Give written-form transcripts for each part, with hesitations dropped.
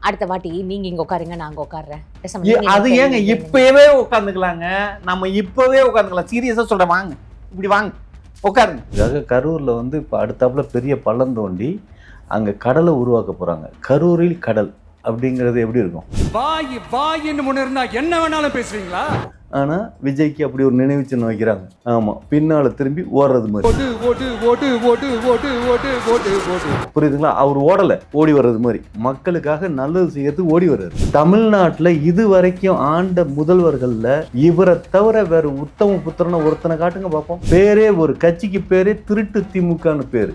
அடுத்த வாட்டி நீங்க இங்க உட்காருங்க, நாங்க உட்கார்றேன். அது ஏங்க இப்பவே உட்காந்துக்கலாங்க, நம்ம இப்பவே உட்காந்துக்கலாம். சீரியஸா சொல்றேன், வாங்க இப்படி வாங்க உட்காருங்க. இதுக்காக கரூரில் வந்து இப்போ அடுத்தாப்புல பெரிய பள்ளம் தோண்டி அங்கே கடலை உருவாக்க போகிறாங்க. கரூரில் கடல் அப்படிங்கிறது எப்படி இருக்கும்? வாயின்னு முன்ன இருந்தா என்ன வேணாலும் பேசுவீங்களா? ஆனால் விஜய்க்கு அப்படி ஒரு நினைவு சின்னம் வைக்கிறாங்க. ஆமாம், பின்னால் திரும்பி ஓடுறது மாதிரி. புரியுதுங்களா? அவர் ஓடலை, ஓடி வர்றது மாதிரி. மக்களுக்காக நல்லது செய்யறதுக்கு ஓடி வர்றாரு. தமிழ்நாட்டில் இது வரைக்கும் ஆண்ட முதல்வர்களில் இவரை தவிர வேற உத்தம புத்திரனை ஒருத்தனை காட்டுங்க பார்ப்போம். பேரே ஒரு கட்சிக்கு பேரே திருட்டு திமுகன்னு பேரு.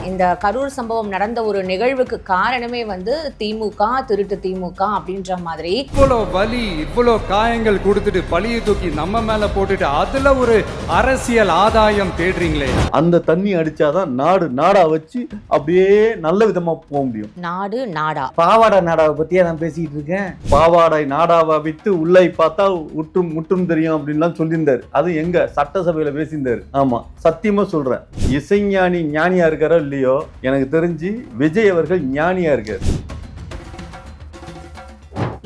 இந்த கரூர் சம்பவம் நடந்த ஒரு நிகழ்வுக்கு காரணமே வந்து திமுக, திருட்டு திமுக அப்படின்ற மாதிரி. இவ்வளோ வலி, இவ்வளோ காயங்கள் கொடுத்துட்டு பழியை தூக்கி நம்ம மேல போட்டுட்டு அதுல ஒரு அரசியல் ஆதாயம் தேடுறீங்களே. அந்த தண்ணி அடிச்சாதான் நாடு நாடா வச்சு அப்படியே நல்ல விதமா போக முடியும். நாடு நாடா. பாவாடை நாடாவை பத்தியா நான் பேசிட்டு இருக்கேன். பாவாடை நாடாவை விட்டு உள்ளே பார்த்தா உற்றும் முற்றும் தெரியும் அப்படின்லாம் சொல்லியிருந்தாரு. அது எங்க சட்டசபையில பேசியிருந்தாரு. ஆமா, சத்தியமா சொல்றேன், இசைஞானி ஞானியா இருக்காரோ இல்லையோ, எனக்கு தெரிஞ்சு விஜய் அவர்கள் ஞானியா இருக்காரு.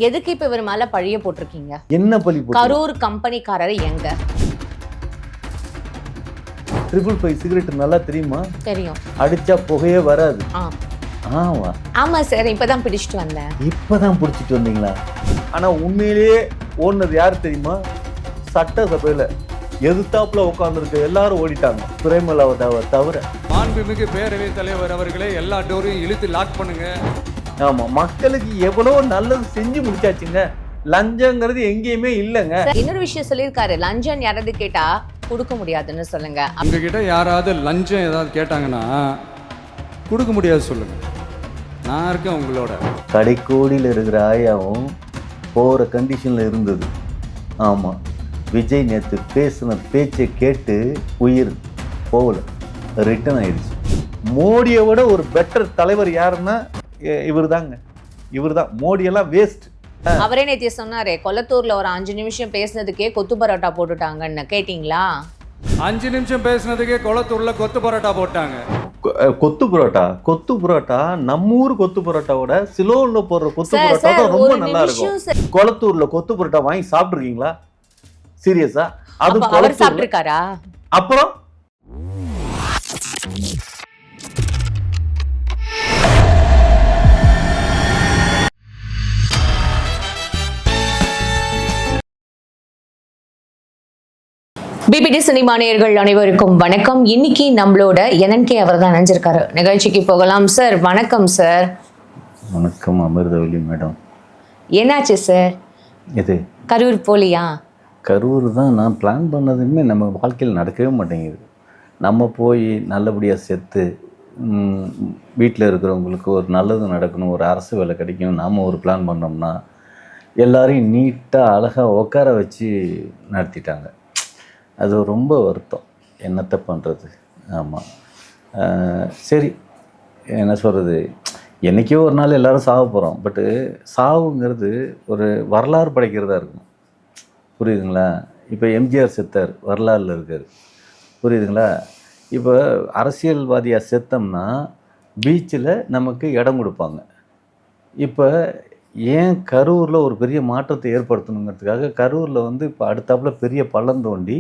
எதுக்கு இப்ப இவர் மேல பழிய போட்டிருக்கீங்க? என்ன பழி? கரூர் கம்பெனிக்காரர் எங்க? 555 சிகரெட் நல்லா தெரியுமா? தெரியும். அடிச்சா புகையே வராது. ஆமா ஆமா சார், இப்பதான் பிடிச்சிட்டு வந்தேன். இப்பதான் பிடிச்சிட்டு வந்தீங்களா? ஆனா உண்மையிலேயே ஓடுனது யாரு தெரியுமா? சட்டசபையில எதிர்த்தாப்புல உட்கார்ந்துருக்க எல்லாரும் ஓடிட்டாங்க, பிரேமலதாவை தவிர. மாண்புமிகு பேரவைத் தலைவர் அவர்களே, எல்லா டோரையும் இழுத்து லாக் பண்ணுங்க. ஆமா, மக்களுக்கு எவ்வளவு நல்லது செஞ்சு முடிச்சாச்சுங்க. லஞ்சங்கிறது எங்கேயுமே இல்லைங்க. இன்னொரு விஷயம் சொல்லியிருக்காரு, லஞ்சம் யாராவது கேட்டா கொடுக்க முடியாதுன்னு சொல்லுங்க. உங்ககிட்ட யாராவது லஞ்சம் ஏதாவது கேட்டாங்கன்னா கொடுக்க முடியாது சொல்லுங்க, நான் இருக்கேன் உங்களோட. கடைக்கோடியில் இருக்கிற ஆயாவும் போகிற கண்டிஷனில் இருந்தது. ஆமாம், விஜய் நேற்று பேசின பேச்சை கேட்டு உயிர் போகல, ரிட்டர்ன் ஆயிடுச்சு. மோடியை விட ஒரு பெட்டர் தலைவர் யாருன்னா இவர் தாங்க. இவர் தான். மோடியெல்லாம் வேஸ்ட். அவரே நேற்று சொன்னாரே, கொளத்தூர்ல ஒரு 5 நிமிஷம் பேசினதுக்கே கொத்து பரோட்டா போட்டுட்டாங்கன்னு. கேட்டீங்களா? 5 நிமிஷம் பேசினதுக்கே கொளத்தூர்ல கொத்து பரோட்டா போட்டாங்க. கொத்து பரோட்டா, கொத்து பரோட்டா நம்ம ஊர் கொத்து பரோட்டாவோட சிலோன்ல போடுற கொத்து பரோட்டா தான் ரொம்ப நல்லா இருக்கும். கொளத்தூர்ல கொத்து பரோட்டா வாங்கி சாப்பிட்டுருக்கீங்களா? சீரியஸா? அது அவர் சாப்பிட்டிருக்காரா? அப்புறம் பிபிடி சினிமா நேயர்கள் அனைவருக்கும் வணக்கம். இன்னைக்கு நம்மளோட NNK அவர் தான் நினைஞ்சிருக்காரு. நிகழ்ச்சிக்கு போகலாம். சார் வணக்கம். சார் வணக்கம். அமிர்தவல்லி மேடம். என்னாச்சு சார்? இது கரூர் போலியா? கரூர் தான் நான் பிளான் பண்ணதுமே நம்ம வாழ்க்கையில் நடக்கவே மாட்டேங்குது. நம்ம போய் நல்லபடியாக செத்து வீட்டில் இருக்கிறவங்களுக்கு ஒரு நல்லது நடக்கணும், ஒரு அரசு வேலை கிடைக்கும், நாம் ஒரு பிளான் பண்ணோம்னா எல்லாரையும் நீட்டாக அழகாக உட்கார வச்சு நடத்திட்டாங்க. அது ரொம்ப வருத்தம். என்னத்தை பண்ணுறது? ஆமாம், சரி, என்ன சொல்கிறது, என்றைக்கோ ஒரு நாள் எல்லோரும் சாக போகிறோம். பட்டு சாவுங்கிறது ஒரு வரலாறு படைக்கிறதா இருக்கணும். புரியுதுங்களா? இப்போ எம்ஜிஆர் செத்தார், வரலாறில் இருக்கார். புரியுதுங்களா? இப்போ அரசியல்வாதியாக செத்தோம்னா பீச்சில் நமக்கு இடம் கொடுப்பாங்க. இப்போ ஏன் கரூரில் ஒரு பெரிய மாற்றத்தை ஏற்படுத்தணுங்கிறதுக்காக கரூரில் வந்து இப்போ அடுத்தாப்புல பெரிய பள்ளம் தோண்டி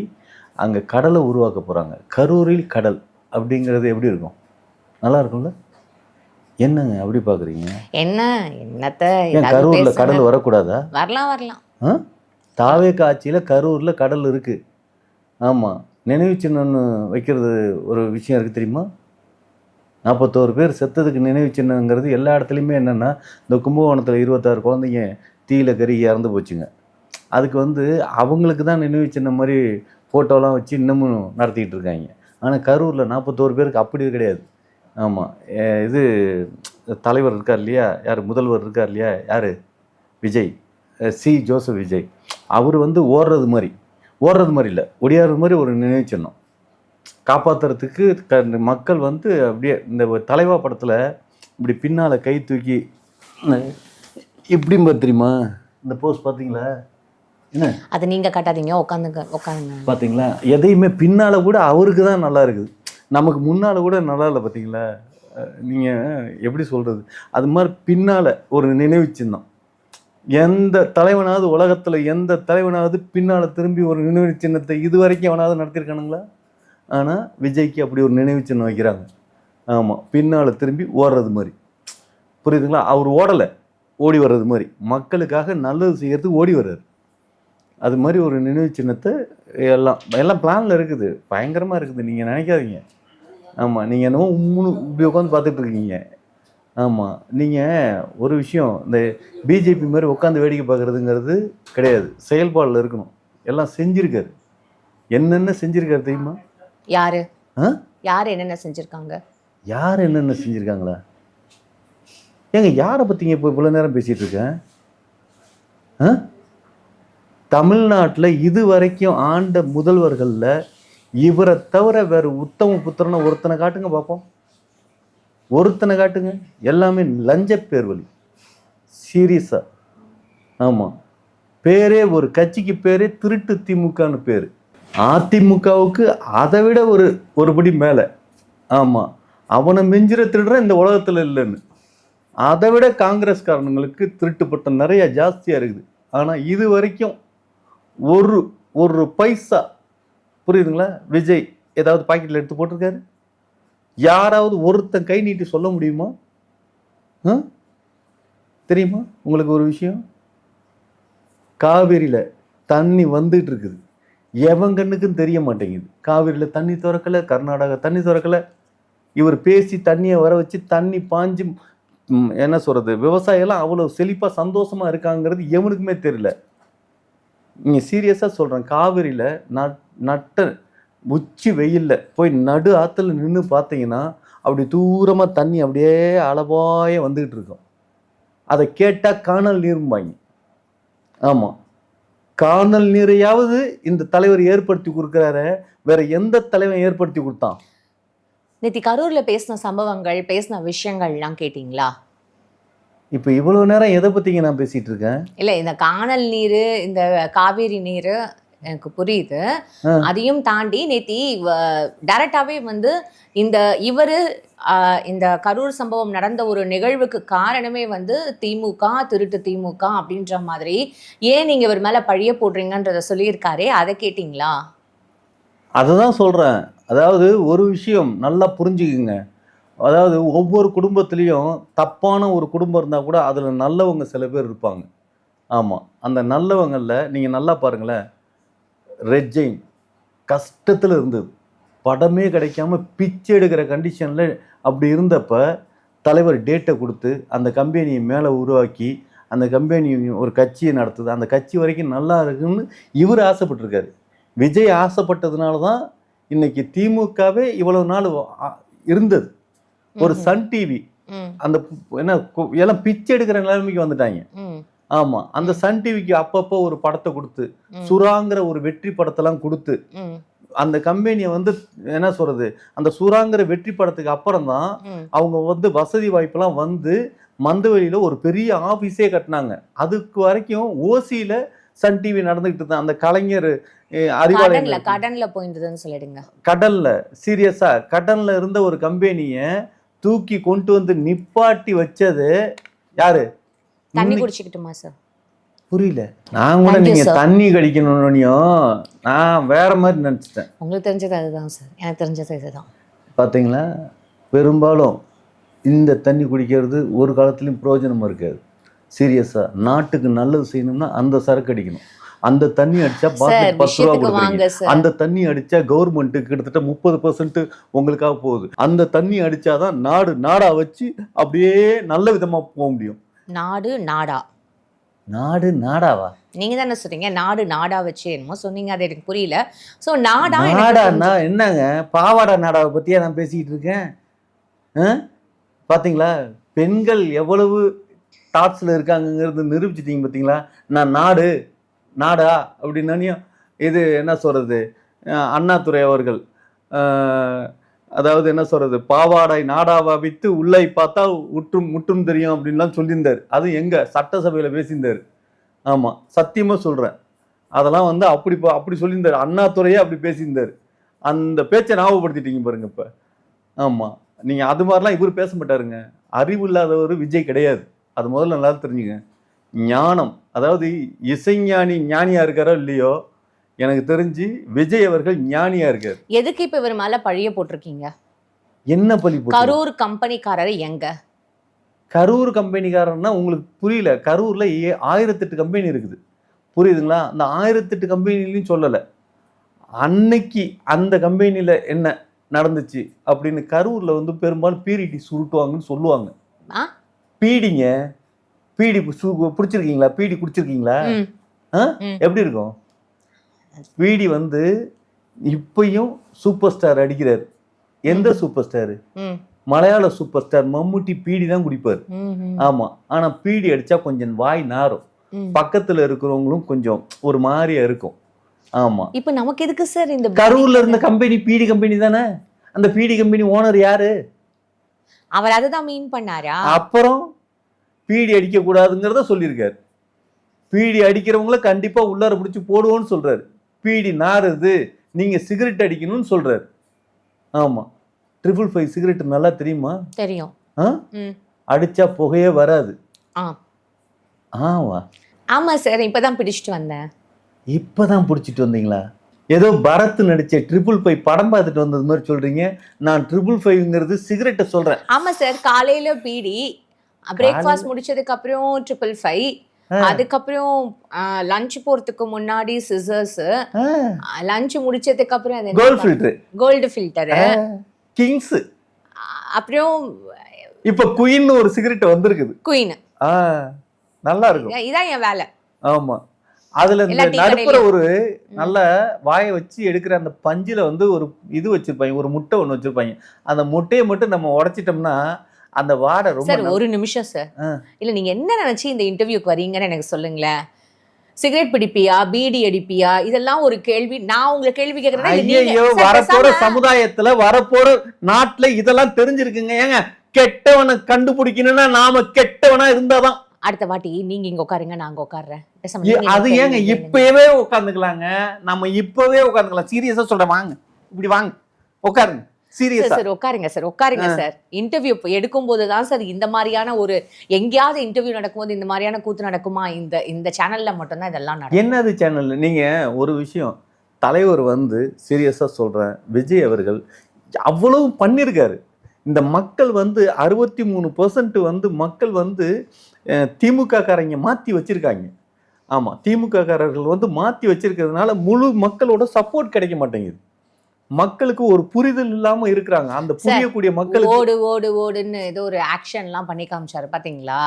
அங்கே கடலை உருவாக்க போகிறாங்க. கரூரில் கடல் அப்படிங்கிறது எப்படி இருக்கும்? நல்லா இருக்கும்ல? என்னங்க அப்படி பார்க்குறீங்க? என்னத்தை கரூரில் கடல் வரக்கூடாதா? வரலாம் வரலாம். தாவேக ஆட்சியில் கரூரில் கடல் இருக்குது. ஆமாம், நினைவு சின்னம்னு வைக்கிறது ஒரு விஷயம் இருக்குது தெரியுமா? 41 பேர் செத்ததுக்கு நினைவு சின்னங்கிறது எல்லா இடத்துலையுமே என்னென்னா, இந்த கும்பகோணத்தில் 26 குழந்தைங்க தீயில கருகி இறந்து போச்சுங்க. அதுக்கு வந்து அவங்களுக்கு தான் நினைவு சின்னம் மாதிரி ஃபோட்டோலாம் வச்சு இன்னமும் நடத்திக்கிட்டு இருக்காங்க. ஆனால் கரூரில் 41 பேருக்கு அப்படி கிடையாது. ஆமாம், இது தலைவர் இருக்கார் இல்லையா, யார் முதல்வர் இருக்கார் இல்லையா, யார், விஜய், ஜோசப் விஜய், அவர் வந்து ஓடுறது மாதிரி இல்லை, ஒடியாடுறது மாதிரி ஒரு நினைவு சின்னம் காப்பாற்றுறதுக்கு மக்கள் வந்து அப்படியே இந்த தலைவா படத்தில் இப்படி பின்னால் கை தூக்கி இப்படி தெரியுமா இந்த போஸ் பார்த்தீங்களா? என்ன அதை நீங்கள் காட்டாதீங்க, உட்காந்துங்க பார்த்தீங்களா? எதையுமே பின்னால் கூட அவருக்கு தான் நல்லா இருக்குது, நமக்கு முன்னால் கூட நல்லா இல்லை. பார்த்தீங்களா? நீங்கள் எப்படி சொல்கிறது, அது மாதிரி பின்னால் ஒரு நினைவு சின்னம். எந்த தலைவனாவது உலகத்தில் எந்த தலைவனாவது பின்னால் திரும்பி ஒரு நினைவு சின்னத்தை இது வரைக்கும் எவனாவது நடத்தியிருக்கானுங்களா? ஆனால் விஜய்க்கு அப்படி ஒரு நினைவு சின்னம் வைக்கிறாங்க. ஆமாம், பின்னால் திரும்பி ஓடுறது மாதிரி, புரியுதுங்களா? அவர் ஓடலை, ஓடி வர்றது மாதிரி, மக்களுக்காக நல்லது செய்யறதுக்கு ஓடி வர்றாரு. அது மாதிரி ஒரு நினைவு சின்னத்தை எல்லாம் பிளானில் இருக்குது, பயங்கரமாக இருக்குது, நீங்கள் நினைக்காதீங்க. ஆமாம், நீங்கள் என்னவோ இப்படி உட்காந்து பார்த்துட்டு இருக்கீங்க. ஆமாம், நீங்கள் ஒரு விஷயம், இந்த பிஜேபி மாதிரி உட்காந்து வேடிக்கை பார்க்குறதுங்கிறது கிடையாது, செயல்பாடில் இருக்கணும். எல்லாம் செஞ்சுருக்காரு. என்னென்ன செஞ்சுருக்காரு தெரியுமா? யாரு யார் என்னென்ன செஞ்சுருக்காங்க? யார் என்னென்ன செஞ்சுருக்காங்களா? ஏங்க யாரை பற்றிங்க இப்போ இவ்வளோ நேரம் பேசிகிட்டு இருக்கேன்? தமிழ்நாட்டில் இது வரைக்கும் ஆண்ட முதல்வர்களில் இவரை தவிர வேறு உத்தம புத்திரனை ஒருத்தனை காட்டுங்க பார்ப்போம். ஒருத்தனை காட்டுங்க. எல்லாமே லஞ்ச பேர் வழி, சீரியஸாக. ஆமாம், பேரே ஒரு கட்சிக்கு பேரே திருட்டு திமுகன்னு பேர். அதிமுகவுக்கு அதை விட ஒருபடி மேலே. ஆமாம், அவனை மிஞ்சிற திருடுற இந்த உலகத்தில் இல்லைன்னு. அதை விட காங்கிரஸ்காரனுங்களுக்கு திருட்டு பட்டம் நிறைய ஜாஸ்தியாக இருக்குது. ஆனால் இது வரைக்கும் ஒரு பைசா, புரியுதுங்களா, விஜய் ஏதாவது பாக்கெட்டில் எடுத்து போட்டிருக்காரு? யாராவது ஒருத்தன் கை நீட்டி சொல்ல முடியுமா? தெரியுமா உங்களுக்கு ஒரு விஷயம்? காவிரியில் தண்ணி வந்துட்டு இருக்குது, எவன் கண்ணுக்கும் தெரிய மாட்டேங்குது. காவிரியில் தண்ணி திறக்கலை, கர்நாடகா தண்ணி திறக்கலை. இவர் பேசி தண்ணியை வர வச்சு தண்ணி பாஞ்சு என்ன சொல்கிறது, விவசாயம்லாம் அவ்வளோ செழிப்பாக சந்தோஷமாக இருக்காங்கிறது எவனுக்குமே தெரியல. நீங்கள் சீரியஸாக சொல்கிறேன், காவிரியில் நட்ட உச்சி வெயிலில் போய் நடு ஆற்றுல நின்று பார்த்தீங்கன்னா அப்படி தூரமாக தண்ணி அப்படியே அளவாய வந்துக்கிட்டு இருக்கும். அதை கேட்டால் காணல் நீர்ம்பாங்க. ஆமாம், காணல் நீரையாவது இந்த தலைவர் ஏற்படுத்தி கொடுக்குறாரு, வேற எந்த தலைவன் ஏற்படுத்தி கொடுத்தான்? நேத்தி கரூர்ல பேசின சம்பவங்கள், பேசின விஷயங்கள்லாம் கேட்டீங்களா? இப்போ இவ்வளோ நேரம் எதை பற்றிங்க நான் பேசிகிட்டு இருக்கேன்? இல்லை, இந்த காணல் நீர், இந்த காவேரி நீர் எனக்கு புரியுது. அதையும் தாண்டி நேத்தி டைரக்டாவே வந்து இந்த கரூர் சம்பவம் நடந்த ஒரு நிகழ்வுக்கு காரணமே வந்து திமுக, திருட்டு திமுக அப்படின்ற மாதிரி ஏன் நீங்க இவர் மேல பழிய போடுறீங்கன்றத சொல்லியிருக்காரே, அதை கேட்டீங்களா? அதுதான் சொல்கிறேன். அதாவது ஒரு விஷயம் நல்லா புரிஞ்சுக்குங்க. அதாவது ஒவ்வொரு குடும்பத்துலேயும் தப்பான ஒரு குடும்பம் இருந்தால் கூட அதில் நல்லவங்க சில பேர் இருப்பாங்க. ஆமாம், அந்த நல்லவங்களில் நீங்கள் நல்லா பாருங்களேன், ரெட் ஜெயின் கஷ்டத்தில் இருந்தது, படமே கிடைக்காம பிச்சை எடுக்கிற கண்டிஷனில் அப்படி இருந்தப்ப தலைவர் டேட்டை கொடுத்து அந்த கம்பெனியை மேலே உருவாக்கி அந்த கம்பெனி ஒரு கட்சியை நடத்துது, அந்த கட்சி வரைக்கும் நல்லா இருக்குன்னு இவர் ஆசைப்பட்டிருக்காரு. விஜய் ஆசைப்பட்டதுனால தான் இன்னைக்கு திமுகவே இவ்வளவு நாள் இருந்தது. ஒரு சன் டிவி அந்த என்ன எல்லாம் பிச்சை எடுக்கிற நிலைமைக்கு வந்துட்டாங்க. ஆமா, அந்த சன் டிவிக்கு அப்பப்போ ஒரு படத்தை கொடுத்து, சுறாங்கிற ஒரு வெற்றி படத்தெல்லாம் கொடுத்து அந்த கம்பெனியை வந்து என்ன சொல்றது, அந்த சுறாங்கிற வெற்றி படத்துக்கு அப்புறம் தான் அவங்க வந்து வசதி வாய்ப்பெல்லாம் வந்து மந்தவெளியில ஒரு பெரிய ஆபீஸே கட்டினாங்க. அதுக்கு வரைக்கும் ஓசியில சன் டிவி நடந்துகிட்டு தான். அந்த கலைஞர் கடன்ல போயிருந்ததுன்னு சொல்லிடுங்க. கடல்ல, சீரியஸா கடல்ல இருந்த ஒரு கம்பெனியை தூக்கி கொண்டு வந்து நிப்பாட்டி வச்சது யாரு? தண்ணி குடிச்சுக்கிட்டுமா சார்? புரியல. நான் கூட நீங்க தண்ணி கடிக்கணும்னும் நான் வேற மாதிரி நினைச்சிட்டேன். உங்களுக்கு தெரிஞ்சது அதுதான் சார், எனக்கு தெரிஞ்சது இதுதான். பாத்தீங்களா, பெரும்பாலும் இந்த தண்ணி குடிக்கிறது ஒரு காலத்துலயும் பிரயோஜனமா இருக்காது. சீரியஸா நாட்டுக்கு நல்லது செய்யணும்னா அந்த சரக்கு அடிக்கணும். அந்த தண்ணி அடிச்சா 10 ரூபா கொடுக்குறீங்க. அந்த தண்ணி அடிச்சா கவர்மெண்ட்டுக்கு கிட்டத்தட்ட 30% உங்களுக்காக போகுது. அந்த தண்ணி அடிச்சாதான் நாடு நாடா வச்சு அப்படியே நல்ல விதமா போக முடியும். நாடு நாடா? நாடு நாடாவா? நீங்க தானே சொல்றீங்க நாடு நாடா வச்சு என்னமோ சொன்னீங்க, அது எனக்கு புரியல. சோ நாடா என்னங்க, பாவாடா நாடாவை பத்தியா நான் பேசிக்கிட்டு இருக்கேன்? பாத்தீங்களா, பெண்கள் எவ்வளவு தாட்ஸ்ல இருக்காங்கிறது நிரூபிச்சிட்டீங்க பாத்தீங்களா. நான் நாடா அப்படின்னானே இது என்ன சொல்றது, அண்ணாதுரை அவர்கள் அதாவது என்ன சொல்றது, பாவாடை நாடாவை வித்து உள்ளை பார்த்தா முற்றும் தெரியும் அப்படின்லாம் சொல்லியிருந்தார். அது எங்க சட்டசபையில பேசியிருந்தார். ஆமா, சத்தியமா சொல்றேன், அதெல்லாம் வந்து அப்படி சொல்லியிருந்தார். அண்ணாதுரையே அப்படி பேசியிருந்தார். அந்த பேச்சை ஞாபகப்படுத்திட்டீங்க பாருங்க இப்ப. ஆமா, நீங்கள் அது மாதிரிலாம் இவர் பேச மாட்டாருங்க. அறிவு இல்லாதவர் விஜய் கிடையாது. அது முதல்ல நல்லா தெரிஞ்சுங்க. ஞானம், அதாவது இசைஞானி ஞானியாக இருக்காரோ இல்லையோ, எனக்கு தெரிஞ்சு விஜய் அவர்கள் ஞானியாக இருக்கார். எதுக்கு இப்போ இவர் மேலே பழிய போட்டிருக்கீங்க? என்ன பழி போட்டு? கரூர் கம்பெனிக்காரர் எங்க? கரூர் கம்பெனிக்காரன்னா உங்களுக்கு புரியல. கரூரில் 1008 கம்பெனி இருக்குது, புரியுதுங்களா? அந்த 1008 கம்பெனிலையும் சொல்லலை. அன்னைக்கு அந்த கம்பெனியில் என்ன நடந்துச்சு அப்படின்னு கரூரில் வந்து பெரும்பாலும் பீடிடி சுருட்டுவாங்கன்னு சொல்லுவாங்க. ஆ? பீடிங்க, பீடி பிடிச்சிருக்கீங்களா? பீடி குடிச்சிருக்கீங்களா? எப்படி இருக்கும்? பீடி வந்து இப்பயும் சூப்பர் ஸ்டார் அடிக்கிறார். எந்த சூப்பர் ஸ்டாரு? மலையாள சூப்பர் ஸ்டார் மம்முட்டி பீடி தான் குடிப்பார். ஆமா, ஆனா பீடி அடிச்சா கொஞ்சம் வாய் நாரும், பக்கத்துல இருக்கிறவங்களும் கொஞ்சம் ஒரு மாதிரியா இருக்கும். ஆமா, இப்போ நமக்கு எதுக்கு சார் இந்த கரூர்ல இருந்த கம்பெனி பீடி கம்பெனி தானே. அந்த பீடி கம்பெனி ஓனர் யாரு? அவர் அதுதான் மீன் பண்ணாரா? அப்புறம் பீடி அடிக்க கூடாதுங்கிறத சொல்லியிருக்காரு. பீடி அடிக்கிறவங்கள கண்டிப்பா உள்ளார பிடிச்சி போடுவோன்னு சொல்றாரு. பீடி நாறுது, நீங்க சிகரெட் அடிக்கணும்னு சொல்றாரு. ஆமா, 555 சிகரெட் நல்லா தெரியுமா? தெரியும். அடிச்சா புகையே வராது. ஆமா சார், இப்பதான் பிடிச்சிட்டு வந்தேன். இப்பதான் பிடிச்சிட்டு வந்தீங்களா? ஏதோ பரத் நடிச்ச 555 படம் பார்த்துட்டு வந்தது மாதிரி சொல்றீங்க. நான் 555ங்கிறது சிகரெட்டை சொல்றேன். ஆமா சார், காலையில பீடி, பிரேக்ஃபாஸ்ட் முடிச்சதுக்கு அப்புறம் 555, அதுக்கப்புறம் லஞ்ச் போறதுக்கு முன்னாடி சிசர்ஸ், லஞ்ச் முடிச்சதுக்கு அப்புறம் கோல்டு ஃபில்டர், கிங்ஸ், அப்புறம் இப்ப குயின் ஒரு சிகரெட் வந்திருக்குது. குயின் நல்லா இருக்கும். இதான் என் வேலை. ஆமா, அதுல இந்த நடுப்புற ஒரு நல்ல வாயை வச்சு எடுக்கிற அந்த பஞ்சில வந்து ஒரு இது வச்சிருப்பாங்க, ஒரு முட்டை ஒண்ணு வச்சிருப்பாங்க. அந்த முட்டையை மட்டும் நம்ம உடைச்சிட்டோம்னா அந்த வாடை ரொம்ப. சார் ஒரு நிமிஷம் சார், இல்ல நீங்க என்ன நினைச்சு இந்த இன்டர்வியூக்கு வரீங்கன்னு எனக்கு சொல்லுங்களேன். சிகரெட் பிடிப்பியா, பீடி அடிப்பியா, இதெல்லாம் ஒரு கேள்வி. நான் உங்களை கேள்வி கேட்கறேன். வரப்போற சமுதாயத்துல, வரப்போற நாட்டுல இதெல்லாம் தெரிஞ்சிருக்குங்க. ஏங்க, கெட்டவனை கண்டுபிடிக்கணும்னா நாம கெட்டவனா இருந்தாதான். அடுத்த வாட்டி நீங்க இங்க உட்காருங்க, நாங்க உட்கார்றேன். அது ஏங்க இப்பவே உட்காந்துக்கலாங்க. நம்ம இப்பவே உட்காந்துக்கலாம். சீரியஸா சொல்றேன், வாங்க இப்படி வாங்க உட்காருங்க. சீரியஸா சார் உட்காருங்க சார், உட்காருங்க சார். இன்டர்வியூ எடுக்கும் போதுதான் சார் இந்த மாதிரியான ஒரு, எங்கேயாவது இன்டர்வியூ நடக்கும்போது இந்த மாதிரியான கூத்து நடக்குமா? இந்த சேனல்ல மட்டும்தான் இதெல்லாம் நடக்கும். என்னது சேனல்? நீங்க ஒரு விஷயம், தலைவர் வந்து சீரியஸா சொல்றேன், விஜய் அவர்கள் அவ்வளவு பண்ணிருக்காரு. இந்த மக்கள் வந்து 63% வந்து மக்கள் வந்து திமுக காரங்க மாத்தி வச்சிருக்காங்க. ஆமா, திமுக காரர்கள் வந்து மாத்தி வச்சிருக்கிறதுனால முழு மக்களோட சப்போர்ட் கிடைக்க மாட்டேங்குது. மக்களுக்கு ஒரு புரிதல் இல்லாம இருக்கிறாங்க. அந்த புரியக்கூடிய மக்களுக்கு ஓடு ஓடு ஓடுன்னு ஏதோ ஒரு ஆக்ஷன் எல்லாம் பண்ணி காமிச்சாரு பாத்தீங்களா?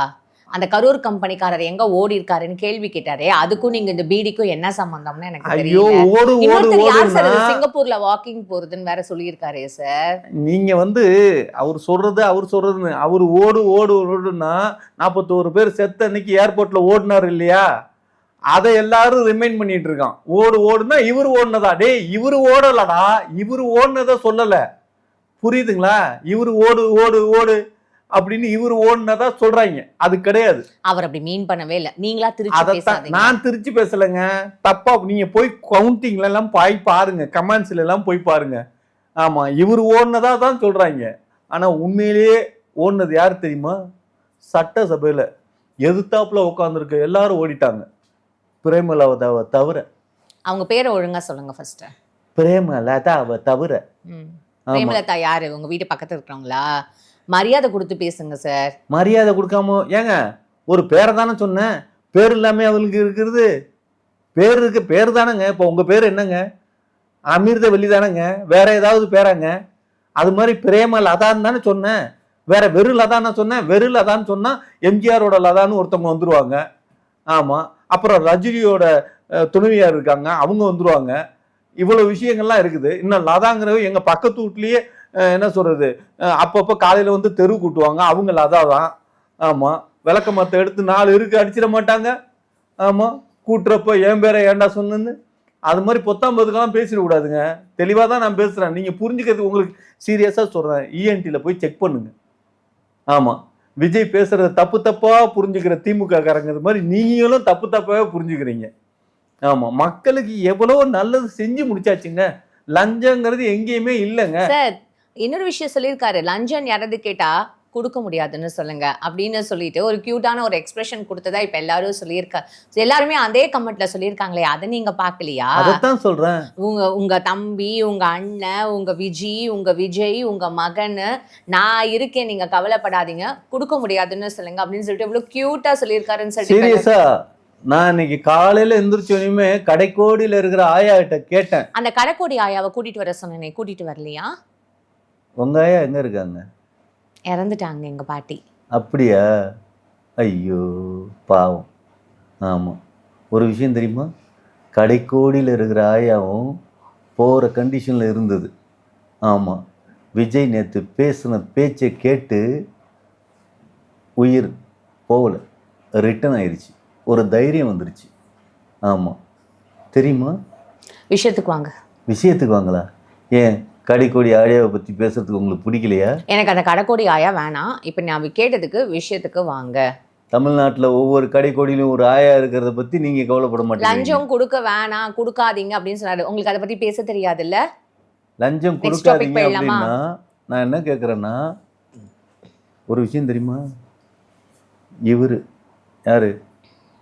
அந்த கரூர் கம்பெனிக்காரர் எங்க ஓடி இருக்காருன்னு கேள்வி கேட்டாரே, அதுக்கும் நீங்க இந்த பீடிக்கும் என்ன சம்பந்தம்னு எனக்கு தெரியல. சிங்கப்பூர்ல வாக்கிங் போறதுன்னு வேற சொல்லியிருக்காரே சார். நீங்க வந்து அவர் சொல்றதுன்னு அவர் ஓடு ஓடு ஓடுன்னா 41 பேர் செத்த அன்னைக்கு ஏர்போர்ட்ல ஓடினாரு இல்லையா? அதை எல்லாரும் ரிமைண்ட் பண்ணிட்டு இருக்கான். ஓடு ஓடுனா இவரு ஓடுனதா? டேய், இவரு ஓடலடா, இவரு ஓடுனதா சொல்லல, புரியுதுங்களா? இவரு ஓடு ஓடு ஓடு அப்படின்னு இவரு ஓடுனதா சொல்றாங்க. அது கிடையாது. அவர் அப்படி மீன் பண்ணவே இல்லை. நீங்களா திருச்சி பேசாதீங்க. நான் திருச்சி பேசலைங்க. தப்பா நீங்க போய் கவுண்டிங்ல எல்லாம் போய் பாருங்க, கமெண்ட்ஸ்ல எல்லாம் போய் பாருங்க. ஆமா, இவரு ஓடுனதா தான் சொல்றாங்க. ஆனா உண்மையிலேயே ஓடுனது யாரு தெரியுமா? சட்டசபையில எதிர்த்தாப்புல உட்காந்துருக்க எல்லாரும் ஓடிட்டாங்க, பிரேமலதாவை தவிர. அவங்க பேரை ஒழுங்கா சொல்லுங்க ஃபர்ஸ்ட். பிரேமலதாவை தவிர. பிரேமலதா யாரு? உங்க வீட்டு பக்கத்துல இருக்கிறவங்களா? மரியாதை கொடுத்து பேசுங்க சார். மரியாதை கொடுக்காம ஏங்க? ஒரு பேரை தானே சொன்னேன். பேர் இல்லாம அவளுக்கு இருக்கிறது? பேர் இருக்கு, பேர் தானேங்க. இப்போ உங்க பேர் என்னங்க? அமிர்தவல்லி தானேங்க, வேற ஏதாவது பேராங்க? அது மாதிரி பிரேமலதான்னு தானே சொன்னேன். வேற வெறு லதான்னு சொன்னேன். வெறு லதான்னு சொன்னா எம்ஜிஆரோட லதான்னு ஒருத்தவங்க வந்துருவாங்க. ஆமா, அப்புறம் ரஜினியோட துணைவியார் இருக்காங்க, அவங்க வந்துருவாங்க. இவ்வளவு விஷயங்கள்லாம் இருக்குது. இன்னும் லதாங்கிறவ எங்க பக்கத்து வீட்லயே என்ன சொல்றது, அப்பப்போ காலையில வந்து தெரு கூட்டுவாங்க, அவங்க லதா தான். ஆமா, விளக்க மத்த எடுத்து 4 இருக்கு அடிச்சிட மாட்டாங்க. ஆமா, கூட்டுறப்ப என் பேரை ஏண்டா சொன்னு அது மாதிரி பொத்தாம்பதுக்கெல்லாம் பேசிட கூடாதுங்க. தெளிவா தான் நான் பேசுறேன். நீங்க புரிஞ்சுக்கிறதுக்கு உங்களுக்கு சீரியஸா சொல்றேன். இஎன்டில போய் செக் பண்ணுங்க. ஆமா, விஜய் பேசுறது தப்பு தப்பா புரிஞ்சுக்கிற திமுக காரங்க மாதிரி நீங்களும் தப்பு தப்பாவே புரிஞ்சுக்கிறீங்க. ஆமா, மக்களுக்கு எவ்வளவு நல்லது செஞ்சு முடிச்சாச்சுங்க. லஞ்சங்கிறது எங்கேயுமே இல்லைங்க. சார் இன்னொரு விஷயம் சொல்லியிருக்காரு, லஞ்சம் யாராவது கேட்டா கொடுக்க முடியாதுன்னு சொல்லுங்க அப்படின்னு சொல்லிட்டு ஒரு கியூட்டான ஒரு எக்ஸ்பிரஷன் கொடுத்ததா இப்ப எல்லாரும் சொல்லியிருக்காரு. எல்லாருமே அதே கமெண்ட்ல சொல்லியிருக்காங்களே, அதை நீங்க பாக்கலையா? அதைத்தான் சொல்றேன். உங்க தம்பி, உங்க அண்ணன், உங்க உங்க விஜய், உங்க மகன், நான் இருக்கேன், நீங்க கவலைப்படாதீங்க, கொடுக்க முடியாதுன்னு சொல்லுங்க அப்படின்னு சொல்லிட்டு இவ்வளவு கியூட்டா சொல்லியிருக்காருன்னு சொல்லிட்டு சீரியஸா நான் இன்னைக்கு காலையில எந்திரிச்சோனையுமே கடைக்கோடியில இருக்கிற ஆயா கிட்ட கேட்டேன். அந்த கடைக்கோடி ஆயாவை கூட்டிட்டு வர சொன்னேனே, கூட்டிட்டு வரலையா? உங்க ஆயா எங்க இருக்காங்க? இறந்துட்டாங்க எங்க பாட்டி. அப்படியா? ஐயோ பாவம். ஆமாம், ஒரு விஷயம் தெரியுமா, கடைக்கோடியில் இருக்கிற ஆயாவும் போகிற கண்டிஷனில் இருந்தது. ஆமாம், விஜய் நேற்று பேசின பேச்சை கேட்டு உயிர் போகலை, ரிட்டன் ஆயிடுச்சு, ஒரு தைரியம் வந்துருச்சு. ஆமாம், தெரியுமா? விஷயத்துக்கு வாங்க. விஷயத்துக்கு வாங்களா? ஏன் கடைக்கோடி ஆயாவை பற்றி பேசுறதுக்கு உங்களுக்கு பிடிக்கலையா? எனக்கு அந்த கடைக்கோடி ஆயா வேணாம், இப்போ நான் கேட்டதுக்கு விஷயத்துக்கு வாங்க. தமிழ்நாட்டில் ஒவ்வொரு கடைக்கோடியிலும் ஒரு ஆயா இருக்கிறத பற்றி நீங்கள் கவலைப்பட மாட்டீங்க. லஞ்சம் கொடுக்க வேணாம், கொடுக்காதீங்க அப்படின்னு சொன்னாரு. உங்களுக்கு அதை பற்றி பேச தெரியாதுல்ல? லஞ்சம் கொடுக்காதீங்க அப்படின்னா நான் என்ன கேட்குறேன்னா, ஒரு விஷயம் தெரியுமா,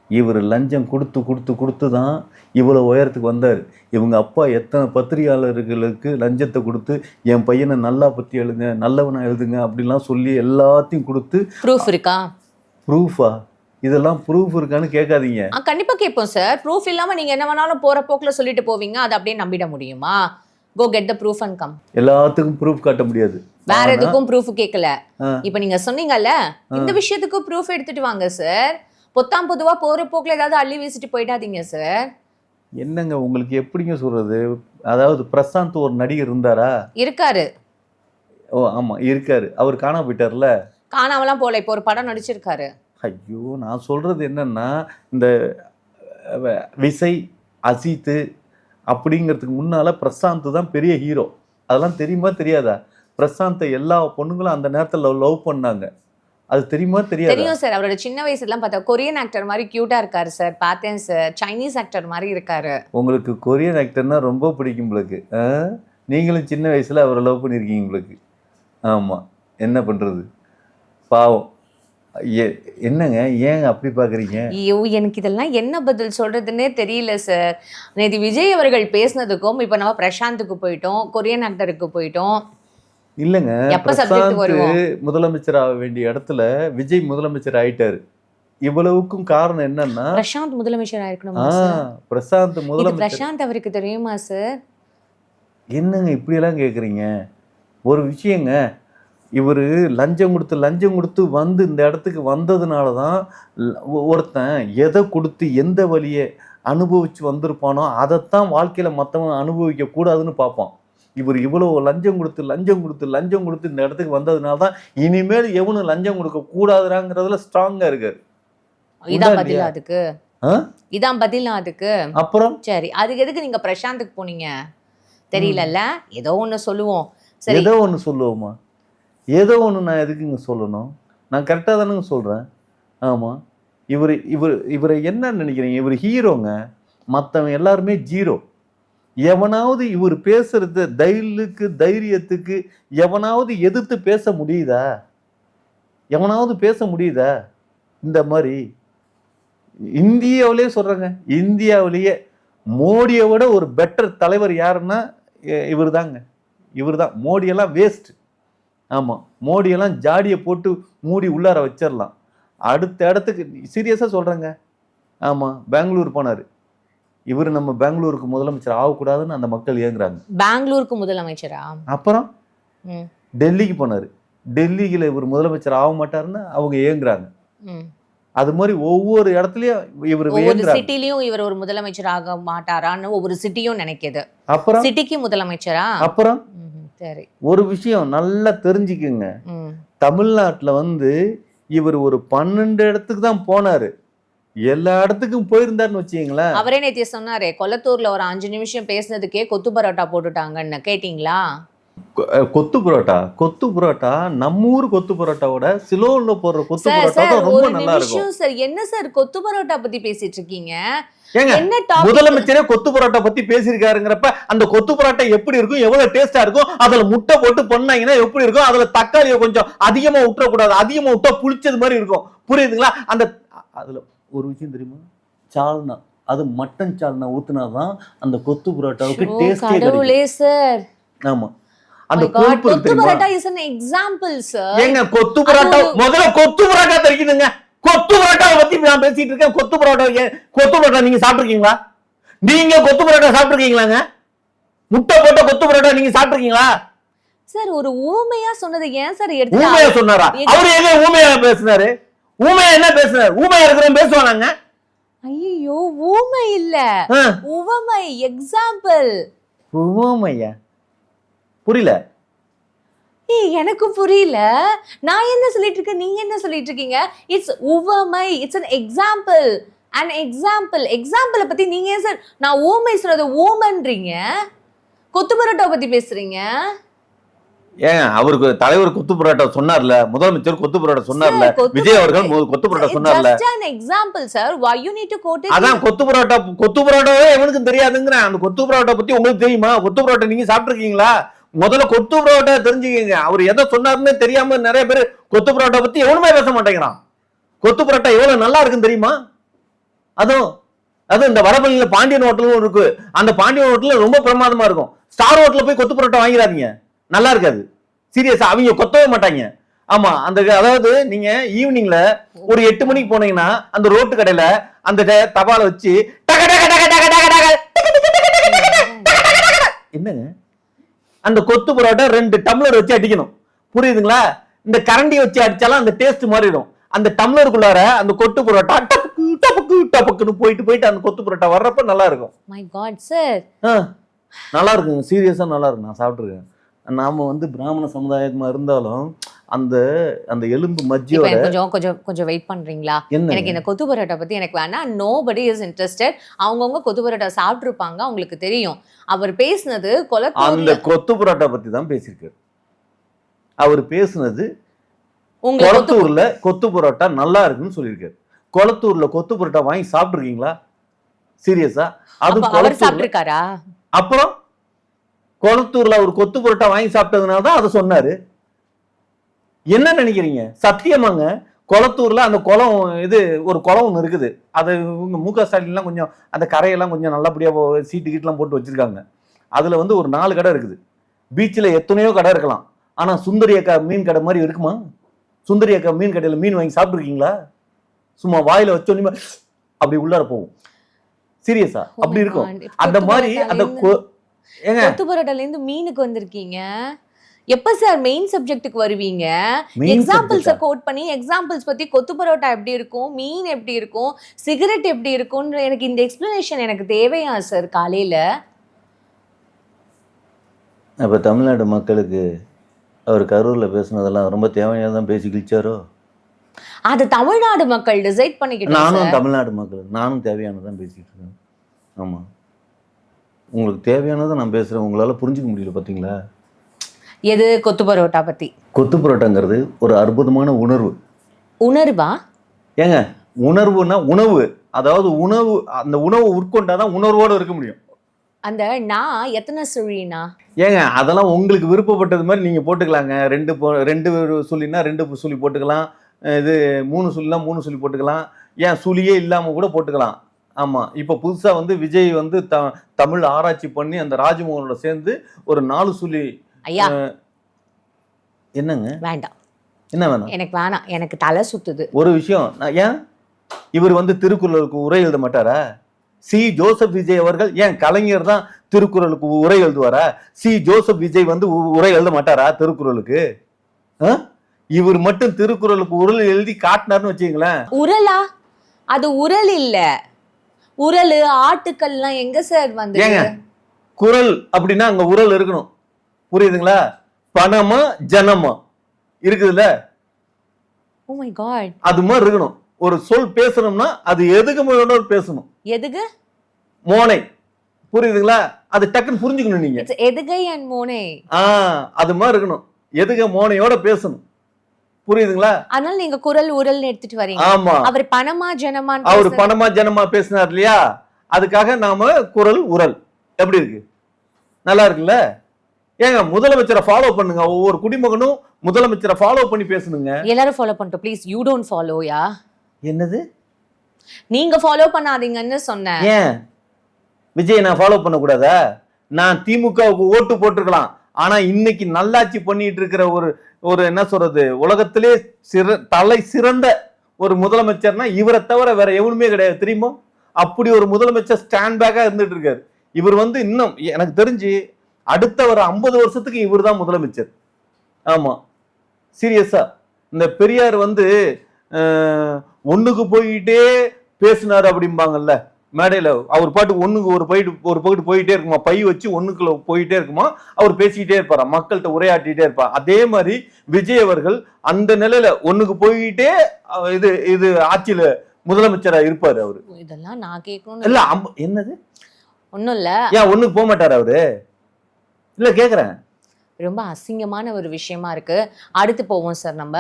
இவர் லஞ்சம் கொடுத்து தான் இவ்வளோ உயரத்துக்கு வந்தார். இவங்க அப்பா எத்தனை பத்திரிகையாளர்களுக்கு லஞ்சத்தை கொடுத்து என் பையனை நல்லா பற்றி எழுதுங்க, நல்லவனை எழுதுங்க அப்படின்லாம் சொல்லி எல்லாத்தையும் கொடுத்து. ப்ரூஃப் இருக்கா? ப்ரூஃபா? இதெல்லாம் ப்ரூஃப் இருக்கான்னு கேட்காதீங்க. கண்டிப்பாக கேட்போம் சார். ப்ரூஃப் இல்லாமல் நீங்கள் என்ன வேணாலும் போகிற போக்கில் சொல்லிட்டு போவீங்க, அதை அப்படியே நம்பிட முடியுமா? Go get the proof and come. எல்லாத்துக்கும் ப்ரூஃப் காட்ட முடியாது. வேற எதுக்கும் ப்ரூஃப் கேட்கல. இப்போ நீங்க சொன்னீங்கல்ல, இந்த விஷயத்துக்கு ப்ரூஃப் எடுத்துட்டு வாங்க சார். பொத்தாம் பொதுவா போற போக்குல ஏதாவது அள்ளி வீசிட்டு போயிடாதீங்க சார். என்னங்க உங்களுக்கு எப்படிங்க சொல்றது? அதாவது பிரசாந்த் ஒரு நடிகர் இருந்தாரா? இருக்காரு. ஓ ஆமா இருக்காரு. அவர் காணாம போயிட்டார்ல. காணாமலாம் போல, இப்போ ஒரு படம் நடிச்சிருக்காரு. ஐயோ, நான் சொல்றது என்னன்னா, இந்த விஜய், அஜித் அப்படிங்கிறதுக்கு முன்னால பிரசாந்த் தான் பெரிய ஹீரோ. அதெல்லாம் தெரியுமா தெரியாதா? பிரசாந்தை எல்லா பொண்ணுங்களும் அந்த நேரத்துல லவ் பண்ணாங்க. அது தெரியுமா தெரியாது? தெரியும் சார். அவரோட சின்ன வயசுலாம் பார்த்தா கொரியன் ஆக்டர் மாதிரி கியூட்டா இருக்காரு சார். பார்த்தேன் சார். சைனீஸ் ஆக்டர் மாதிரி இருக்காரு. உங்களுக்கு கொரியன் ஆக்டர்னா ரொம்ப பிடிக்கும் உங்களுக்கு. நீங்களும் சின்ன வயசுல அவரை லவ் பண்ணியிருக்கீங்க உங்களுக்கு. ஆமா, என்ன பண்றது, பாவம். என்னங்க ஏன் அப்படி பாக்குறீங்க? ஐயோ, எனக்கு இதெல்லாம் என்ன பதில் சொல்றதுன்னே தெரியல சார். நேற்று விஜய் அவர்கள் பேசினதுக்கும் இப்போ நம்ம பிரசாந்துக்கு போயிட்டோம், கொரியன் ஆக்டருக்கு போயிட்டோம். இல்லைங்க, பிரசாந்த் முதலமைச்சர் ஆக வேண்டிய இடத்துல விஜய் முதலமைச்சர் ஆயிட்டாரு. இவ்வளவுக்கும் காரணம் என்னன்னா பிரசாந்த் முதலமைச்சர் ஆயிருக்கணுமா? பிரசாந்த் முதலமைச்சர். பிரசாந்த் அவருக்கு தெரியுமா சார்? என்னங்க இப்படி எல்லாம் கேக்குறீங்க? ஒரு விஷயங்க, இவர் லஞ்சம் கொடுத்து வந்து இந்த இடத்துக்கு வந்ததுனால தான் ஒருத்தன் எதை கொடுத்து எந்த வழியை அனுபவிச்சு வந்திருப்பானோ அதைத்தான் வாழ்க்கையில் மற்றவன் அனுபவிக்க கூடாதுன்னு பார்ப்பான். இவர் இவ்வளோ லஞ்சம் கொடுத்து இந்த இடத்துக்கு வந்ததுனால தான் இனிமேல் எவனும் லஞ்சம் கொடுக்க கூடாதுங்கிறதுல ஸ்ட்ராங்கா இருக்காரு. இதான் பதில் அதுக்கு? இதான் பதில் அதுக்கு? அப்புறம் சரி, அதுக்கு எதுக்கு நீங்க பிரசாந்துக்கு போனீங்க தெரியலல்ல? ஏதோ ஒன்று சொல்லுவோம். சரி, ஏதோ ஒன்று சொல்லுவோமா? ஏதோ ஒன்று நான் எதுக்குங்க சொல்லணும்? நான் கரெக்டாக தானுங்க சொல்கிறேன். ஆமாம், இவரை என்ன நினைக்கிறீங்க? இவர் ஹீரோங்க, மற்றவன் எல்லாருமே ஜீரோ. எவனாவது இவர் பேசுறது தைரியத்துக்கு எவனாவது எதிர்த்து பேச முடியுதா? இந்த மாதிரி இந்தியாவிலே சொல்கிறேங்க, இந்தியாவிலேயே மோடியை விட ஒரு பெட்டர் தலைவர் யாருன்னா இவர் தான். மோடியெல்லாம் வேஸ்ட். ஆமாம், மோடியெல்லாம் ஜாடியை போட்டு மூடி உள்ளார வச்சிடலாம். அடுத்த இடத்துக்கு சீரியஸாக சொல்கிறேங்க. ஆமாம், பெங்களூர் போனார். இவர் நம்ம பெங்களூருக்கு முதலமைச்சர் ஆகக்கூடாதுன்னு அந்த மக்கள் ஏங்குறாங்க. பெங்களூருக்கு முதலமைச்சரா? அப்புறம் டெல்லிக்கு போனார். டெல்லியில் இவர் முதலமைச்சர் ஆக மாட்டாருன்னு அவங்க ஏங்குறாங்க. அது மாதிரி ஒவ்வொரு இடத்துலயும் இவர் சிட்டிலயும் இவர் ஒரு முதலமைச்சர் ஆக மாட்டாரான்னு ஒவ்வொரு சிட்டியும் நினைக்குது. அப்புறம் சிட்டிக்கு முதலமைச்சரா? அப்புறம் சரி, ஒரு விஷயம் நல்லா தெரிஞ்சுக்குங்க. தமிழ்நாட்டுல இவர் ஒரு 12 இடத்துக்கு தான் போனாரு. எல்லா இடத்துக்கும் போயிருந்தாருன்னு வச்சுங்களேன். அவரே நேற்று சொன்னாரே, கொளத்தூர்ல ஒரு 5 நிமிஷம் பேசினதுக்கே கொத்து பரோட்டா போட்டுட்டாங்கன்னு கேட்டீங்களா? கொத்து புரோட்டா நம்ம ஊர் கொத்து புரோட்டாவோட சிலோன்ல போடுற கொத்து சார் புரோட்டா சார் தான் ரொம்ப ஒரு நல்லா இருக்கும். நிமிஷம் சார், என்ன சார் கொத்து பரோட்டா பத்தி பேசிட்டு இருக்கீங்க? ஏங்க என்ன டாபிக்? முதலமைச்சரே கொத்து பரோட்டா பத்தி பேசியிருக்காருங்கிறப்ப அந்த கொத்து பரோட்டா எப்படி இருக்கும், எவ்வளவு டேஸ்டா இருக்கும், அதுல முட்டை போட்டு பண்ணாங்கன்னா எப்படி இருக்கும், அதுல தக்காளியை கொஞ்சம் அதிகமா விட்டுறக்கூடாது, அதிகமா விட்டா புளிச்சது மாதிரி இருக்கும், புரியுதுங்களா? அந்த அதுல ஒரு விஷயம் தெரியுமா, சால்னா, அது மட்டன் சால்னா ஊத்துனாதான் அந்த கொத்து பரோட்டாவுக்கு டேஸ்டே கடவுளே சார். ஆமா அந்த My God, கொழுப்பு கொத்து தெரியுமா? Parotta is an example sir. ஏங்க கொத்து பரோட்டா முதல்ல கொத்து பரோட்டா தெரியுதுங்க. கொத்து பரோட்டாவை பத்தி நான் பேசிட்டு இருக்கேன். கொத்து பரோட்டா நீங்க சாப்பிட்டுருக்கீங்களா? நீங்க கொத்து பரோட்டா சாப்பிட்டுருக்கீங்களாங்க? முட்டை போட்ட கொத்து பரோட்டா நீங்க சாப்பிட்டுருக்கீங்களா? சார் ஒரு ஊமையா சொன்னது ஏன் சார் ஊமையா எடுத்து? சொன்னாரா? அவரு எங்க ஊமையா பேசினாரு? ஊமையா என்ன பேசினாரு? ஊமையா இருக்கிறவன் பேசுவானாங்க? ஐயோ ஊமை இல்ல, ஆ. உவமை, எக்ஸாம்பிள். ஊமையா? புரியல. எனக்கு புரியல. நான் என்ன சொல்லிட்டு இருக்கேன், நீங்க என்ன சொல்லிட்டு இருக்கீங்க? இட்ஸ் உவமை, it's an example. an example. எக்ஸாம்பிள பத்தி நீங்க ஏன் சார் நான் ஊமை சொல்றது ஊமன்றீங்க? கொத்து பரோட்டா பத்தி பேசுறீங்க. ஏன் அவருக்கு தலைவர் கொத்து பரோட்டா சொன்னார்ல, முதலமைச்சர் கொத்து பரோட்டா சொன்னார்ல, Sir, கொத்து விஜய் அவர்கள் கொத்து பரோட்டா சொன்னார்ல. just an example sir. Why you need to quote it? அதான் கொத்து பரோட்டாவே எவனுக்கும் தெரியாதுங்கிறேன். அந்த கொத்து பரோட்டா பத்தி உங்களுக்கு தெரியுமா? கொத்து பரோட்டா நீங்க சாப்பிட்டுருக்கீங்களா? முதல்ல கொத்து பரோட்டா தெரிஞ்சுக்கங்க. அவர் எதை சொன்னாருன்னு தெரியாம நிறைய பேர் கொத்து பரோட்டா பத்தி எவனுமே பேச மாட்டேங்கிறான். கொத்து பரோட்டா எவ்வளவு நல்லா இருக்குன்னு தெரியுமா? அதுவும் இந்த வடபள்ளியில பாண்டியன் ஹோட்டலும் இருக்கு. அந்த பாண்டியன் ஹோட்டல் ரொம்ப பிரமாதமா இருக்கும். ஸ்டார் ஹோட்டல்ல போய் கொத்து பரோட்டா வாங்கிடாதீங்க, நல்லா இருக்காது. சீரியஸா அவங்க கொத்தவே மாட்டாங்க. ஆமா, அந்த அதாவது நீங்க ஈவினிங்ல ஒரு 8 மணிக்கு போனீங்கன்னா அந்த ரோட்டு கடையில அந்த தபால வச்சு என்னங்க அந்த கொத்து பரோட்டா 2 டம்ளர் வச்சு அடிக்கணும், புரியுதுங்களா? இந்த கரண்டி வச்சு அடிச்சாலும் அந்த டேஸ்ட் மாறிடும். அந்த டம்ளருக்குள்ளார அந்த கொத்து பரோட்டா டபக்கு டபக்கு டபக்குன்னு போயிட்டு அந்த கொத்து பரோட்டா வர்றப்ப நல்லா இருக்கும். My God sir. நல்லா இருக்குங்க, சீரியஸா நல்லா இருக்கும். நான் சாப்பிட்டுருக்கேன். நாம வந்து பிராமண சமுதாயமா இருந்தாலும் அந்த அந்த எலும்பு மஜ்ஜியோட கொஞ்சம் வெயிட் பண்றீங்களா? என்ன? எனக்கு இந்த கொத்து பரோட்டா பத்தி எனக்கு வேணாம். nobody is interested. அவங்கவுங்க கொத்து பரோட்டா சாப்பிட்டு இருப்பாங்க, அவங்களுக்கு தெரியும். அவர் பேசுனது அந்த கொத்து பரோட்டா பத்தி தான் பேசியிருக்காரு. அவர் பேசுனது உங்களுக்கு கொளத்தூர்ல கொத்து பரோட்டா நல்லா இருக்குன்னு சொல்லியிருக்காரு. கொளத்தூர்ல கொத்து பரோட்டா வாங்கி சாப்பிட்டுருக்கீங்களா? சீரியஸா? அது அவர் சாப்பிட்டிருக்காரா? அப்புறம் கொளத்தூர்ல அவர் கொத்து பரோட்டா வாங்கி சாப்பிட்டதுனால தான் அதை சொன்னாரு. என்ன நினைக்கிறீங்க? சத்தியமாங்க, கொளத்தூர்ல அந்த குளம் இது ஒரு குளம் ஒன்று இருக்குது. அது இவங்க மு.க. ஸ்டாலின்லாம் கொஞ்சம் அந்த கரையெல்லாம் கொஞ்சம் நல்லபடியா சீட்டு கீட்டெல்லாம் போட்டு வச்சிருக்காங்க. அதுல வந்து ஒரு 4 கடை இருக்குது. பீச்சில் எத்தனையோ கடை இருக்கலாம், ஆனா சுந்தரி அக்கா மீன் கடை மாதிரி இருக்குமா? சுந்தரி அக்கா மீன் கடையில மீன் வாங்கி சாப்பிட்டுருக்கீங்களா? சும்மா வாயில வச்சோன்னே அப்படி உள்ளார போகும். சீரியஸா அப்படி இருக்கும். அந்த மாதிரி அந்த கொத்து பரோட்டால இருந்து மீனுக்கு வந்திருக்கீங்க. எப்ப சார் மெயின் சப்ஜெக்ட்டுக்கு வருவீங்க? எக்ஸாம்பிள்ஸை கோட் பண்ணி எக்ஸாம்பிள்ஸ் பத்தி கொத்து பரோட்டா எப்படி இருக்கும், மீன் எப்படி இருக்கும், சிகரெட் எப்படி இருக்கும்ன்ற எனக்கு இந்த எக்ஸ்பிளனேஷன் எனக்கு தேவையா சார் காலையில? அப்போ தமிழ்நாடு மக்களுக்கு அவர் கரூரில் பேசுனதெல்லாம் ரொம்ப தேவையானதான் பேசி கிழிச்சாரோ? அது தமிழ்நாடு மக்கள் டிசைட் பண்ணிக்கிட்டாங்க. நானும் தமிழ்நாடு மக்கள் நானும் தேவையானதான் பேசிட்டு இருக்கேன். ஆமாம், உங்களுக்கு தேவையானதை நான் பேசுகிறேன், உங்களால் புரிஞ்சுக்க முடியல பார்த்தீங்களா? எது? கொத்து பரோட்டா பத்தி. கொத்து பரோட்டாங்கிறது ஒரு அற்புதமான உணர்வு. உணர்வா? ஏங்க உணர்வுனா உணவு, அதாவது உணவு, அந்த உணவை உட்கொண்டாதான் உணர்வோடு இருக்க முடியும். அந்த நான் எத்தனை சுழினா? ஏங்க அதெல்லாம் உங்களுக்கு விருப்பப்பட்டது மாதிரி நீங்க போட்டுக்கலாங்க. 2 சுழினா 2 சுழி போட்டுக்கலாம். இது 3 சுழினா 3 சுழி போட்டுக்கலாம். ஏன் சுழியே இல்லாம கூட போட்டுக்கலாம். ஆமா, இப்ப புதுசா வந்து விஜய் வந்து தமிழ் ஆராய்ச்சி பண்ணி அந்த ராஜ்மோகனோட சேர்ந்து ஒரு 4 சுழி. ஐயா என்னங்க? வேண்டாம், என்ன வேணாம்? எனக்கு வேணாம், எனக்கு தலை சுத்துது. ஒரு விஷயம், ஏன் இவர் வந்து திருக்குறளுக்கு உரை எழுத மாட்டாரா? சி ஜோசப் விஜய் அவர்கள், ஏன் கலைஞர் தான் திருக்குறளுக்கு உரை எழுதுவாரா? சி ஜோசப் விஜய் வந்து உரை எழுத மாட்டாரா திருக்குறளுக்கு? இவர் மட்டும் திருக்குறளுக்கு உரை எழுதி காட்டினார்னு வச்சுங்களேன். உரலா? அது உரல் இல்ல. உரல் ஆட்டுக்கள்லாம் எங்க சார் வந்து? ஏங்க குரல் அப்படின்னா அங்க உரல் இருக்கணும், புரியுதுங்களா? பணமா ஜனமா இருக்குதுல்ல, ஓ மை காட், அது மாதிரி இருக்கணும். ஒரு சொல் பேசணும்னா அது எதுக்கு முதல்ல பேசணும்? எதுக்கு? மோனை, புரியுதுங்களா? அது டக்குன்னு புரிஞ்சுக்கணும் நீங்க. It's எதுகை அண்ட் மோனை. அது மாதிரி இருக்கணும். எதுக மோனையோட பேசணும். புரியுதுங்களா? அதனால நீங்க குரல் உரல் எடுத்துட்டு வரீங்க. ஆமா. அவர் பணமா ஜனமான்னு அவர் பணமா ஜனமா பேசினார் இல்லையா, அதுக்காக நாம குரல் உரல். எப்படி இருக்கு? நல்லா இருக்குல்ல? ஏங்க முதலமைச்சரை ஃபாலோ பண்ணுங்க. ஒவ்வொரு குடிமகனும் முதலமைச்சரை ஃபாலோ பண்ணி பேசணுங்க. எல்லாரும் ஃபாலோ பண்ணிட்டு ப்ளீஸ் யூ டோன்ட் ஃபாலோ யா. என்னது? நீங்க ஃபாலோ பண்ணாதீங்கன்னு சொன்னேன். ஏன் விஜய் நான் ஃபாலோ பண்ண கூடாதா? நான் திமுகவுக்கு ஓட்டு போட்டிருக்கலாம். ஆனா இன்னைக்கு நல்லாட்சி பண்ணிட்டு இருக்கிற ஒரு என்ன சொல்றது, உலகத்திலே தலை சிறந்த ஒரு முதலமைச்சர்னா இவரை தவிர வேற எவனுமே கிடையாது தெரியுமா? அப்படி ஒரு முதலமைச்சர் ஸ்டாண்ட் பேக்கா இருந்துட்டு இருக்காரு. இவர் இன்னும் எனக்கு தெரிஞ்சு அடுத்த ஒரு 50 வருஷத்துக்கு இவர் தான் முதலமைச்சர். ஆமா, சீரியஸா. இந்த பெரியார் ஒண்ணுக்கு போயிட்டே பேசினாரு அப்படிம்பாங்கல்ல மேடையில. அவர் பாட்டுக்கு ஒண்ணுக்கு ஒரு பகுதி போயிட்டே இருக்குமா, பை வச்சு ஒண்ணுக்குள்ள போயிட்டே இருக்குமா, அவர் பேசிக்கிட்டே இருப்பாரா, மக்கள்கிட்ட உரையாட்டிட்டே இருப்பார். அதே மாதிரி விஜய் அவர்கள் அந்த நிலையில ஒண்ணுக்கு போயிட்டே இது ஆட்சியில முதலமைச்சரா இருப்பாரு அவரு. இதெல்லாம் நான் கேட்கணும் இல்ல. என்னது? ஒண்ணும் இல்ல. ஏன் ஒண்ணுக்கு போக மாட்டாரு அவரு? இல்ல கேக்குறேன். ரொம்ப அசிங்கமான ஒரு விஷயமா இருக்கு. அடுத்து போவோம் சார் நம்ம.